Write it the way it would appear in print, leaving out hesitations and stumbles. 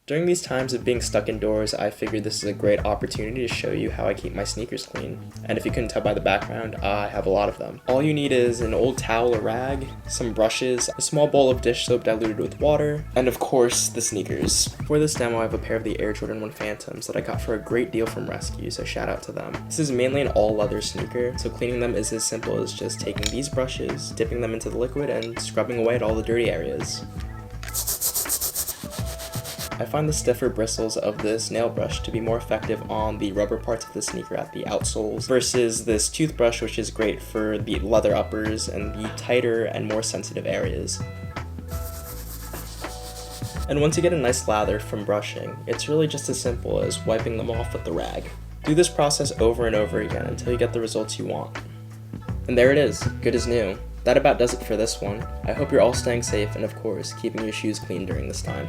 During these times of being stuck indoors, I figured this is a great opportunity to show you how I keep my sneakers clean. And if you couldn't tell by the background, I have a lot of them. All you need is an old towel or rag, some brushes, a small bowl of dish soap diluted with water, and of course, the sneakers. For this demo, I have a pair of the Air Jordan 1 Phantoms that I got for a great deal from Rescue, so shout out to them. This is mainly an all leather sneaker, so cleaning them is as simple as just taking these brushes, dipping them into the liquid, and scrubbing away at all the dirty areas. I find the stiffer bristles of this nail brush to be more effective on the rubber parts of the sneaker at the outsoles versus this toothbrush, which is great for the leather uppers and the tighter and more sensitive areas. And once you get a nice lather from brushing, it's really just as simple as wiping them off with the rag. Do this process over and over again until you get the results you want. And there it is, good as new. That about does it for this one. I hope you're all staying safe and of course, keeping your shoes clean during this time.